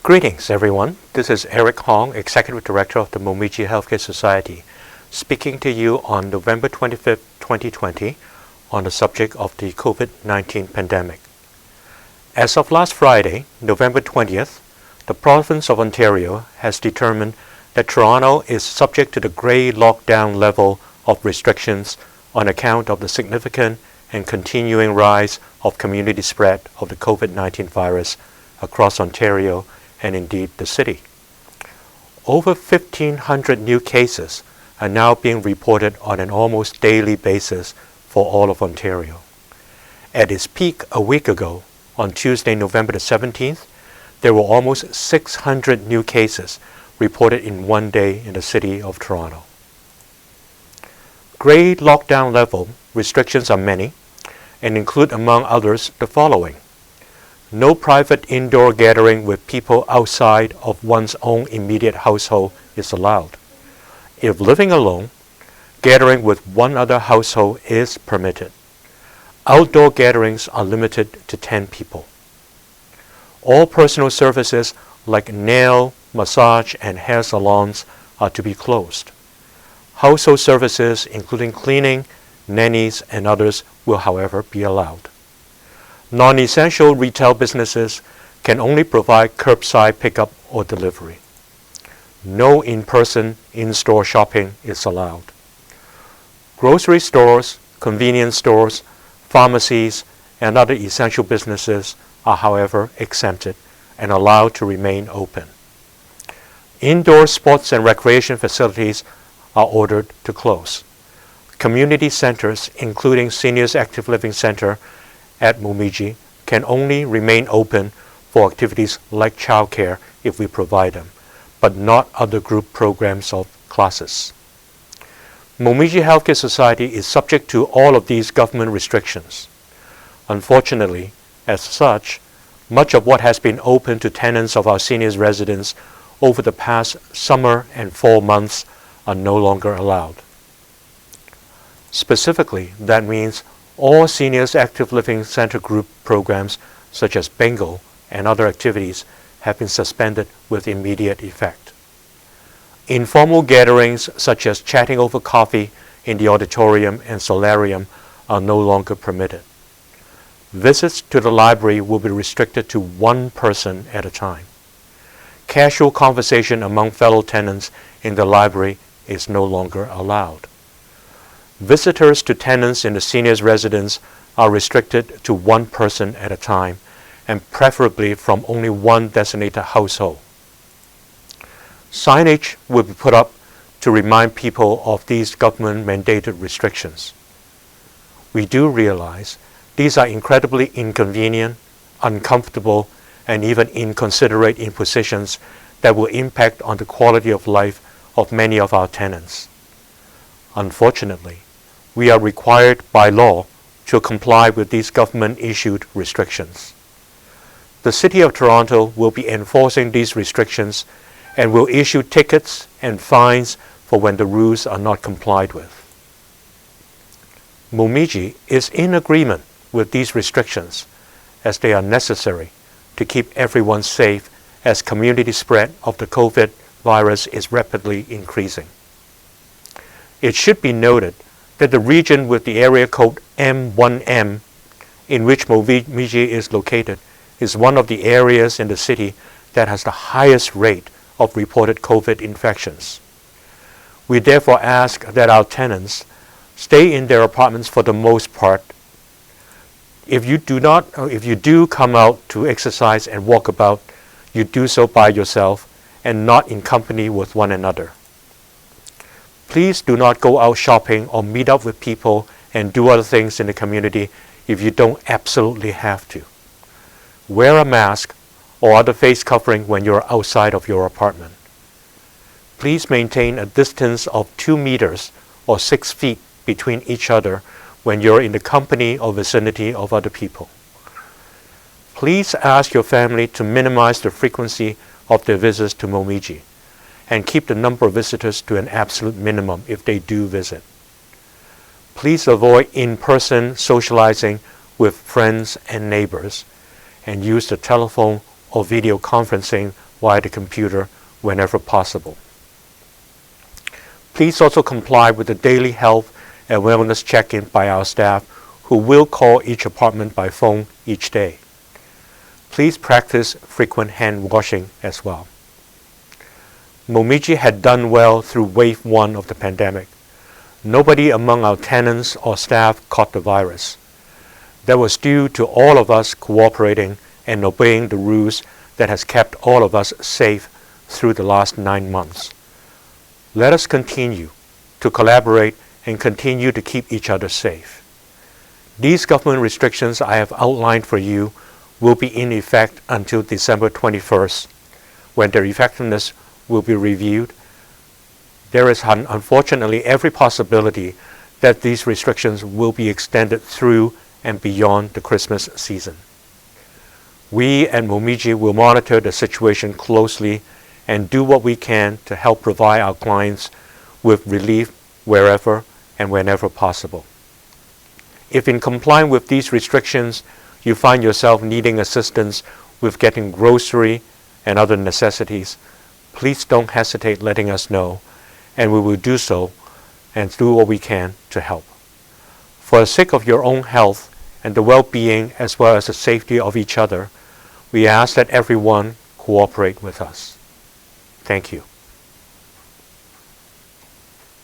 Greetings, everyone. This is Eric Hong, Executive Director of the Momiji Healthcare Society, speaking to you on November 25th, 2020, on the subject of the COVID-19 pandemic. As of last Friday, November 20th, the province of Ontario has determined that Toronto is subject to the grey lockdown level of restrictions on account of the significant and continuing rise of community spread of the COVID-19 virus across Ontario and indeed the city. Over 1,500 new cases are now being reported on an almost daily basis for all of Ontario. At its peak a week ago, on Tuesday, November the 17th, there were almost 600 new cases reported in one day in the city of Toronto. Grey lockdown level restrictions are many and include, among others, the following. No private indoor gathering with people outside of one's own immediate household is allowed. If living alone, gathering with one other household is permitted. Outdoor gatherings are limited to 10 people. All personal services like nail, massage, and hair salons are to be closed. Household services, including cleaning, nannies, and others, will, however, be allowed. Non-essential retail businesses can only provide curbside pickup or delivery. No in-person, in-store shopping is allowed. Grocery stores, convenience stores, pharmacies, and other essential businesses are, however, exempted and allowed to remain open. Indoor sports and recreation facilities are ordered to close. Community centers, including Seniors Active Living Center at Momiji, can only remain open for activities like childcare if we provide them, but not other group programs or classes. Momiji Healthcare Society is subject to all of these government restrictions. Unfortunately, as such, much of what has been open to tenants of our seniors residents over the past summer and fall months are no longer allowed. Specifically, that means all Seniors Active Living Center group programs such as bingo and other activities have been suspended with immediate effect. Informal gatherings such as chatting over coffee in the auditorium and solarium are no longer permitted. Visits to the library will be restricted to one person at a time. Casual conversation among fellow tenants in the library is no longer allowed. Visitors to tenants in the seniors' residence are restricted to one person at a time and preferably from only one designated household. Signage will be put up to remind people of these government-mandated restrictions. We do realize these are incredibly inconvenient, uncomfortable, and even inconsiderate impositions that will impact on the quality of life of many of our tenants. Unfortunately, we are required by law to comply with these government-issued restrictions. The City of Toronto will be enforcing these restrictions and will issue tickets and fines for when the rules are not complied with. Momiji is in agreement with these restrictions as they are necessary to keep everyone safe as community spread of the COVID virus is rapidly increasing. It should be noted that the region with the area code M1M, in which Momiji is located, is one of the areas in the city that has the highest rate of reported COVID infections. We therefore ask that our tenants stay in their apartments for the most part. If you do come out to exercise and walk about, you do so by yourself and not in company with one another. Please do not go out shopping or meet up with people and do other things in the community if you don't absolutely have to. Wear a mask or other face covering when you're outside of your apartment. Please maintain a distance of 2 meters or 6 feet between each other when you're in the company or vicinity of other people. Please ask your family to minimize the frequency of their visits to Momiji and keep the number of visitors to an absolute minimum if they do visit. Please avoid in-person socializing with friends and neighbors and use the telephone or video conferencing via the computer whenever possible. Please also comply with the daily health and wellness check-in by our staff, who will call each apartment by phone each day. Please practice frequent hand washing as well. Momiji had done well through wave 1 of the pandemic. Nobody among our tenants or staff caught the virus. That was due to all of us cooperating and obeying the rules that has kept all of us safe through the last 9 months. Let us continue to collaborate and continue to keep each other safe. These government restrictions I have outlined for you will be in effect until December 21st, when their effectiveness will be reviewed. There is unfortunately every possibility that these restrictions will be extended through and beyond the Christmas season. We at Momiji will monitor the situation closely and do what we can to help provide our clients with relief wherever and whenever possible. If in complying with these restrictions, you find yourself needing assistance with getting grocery and other necessities, please don't hesitate letting us know, and we will do so and do what we can to help. For the sake of your own health and the well-being as well as the safety of each other, we ask that everyone cooperate with us. Thank you.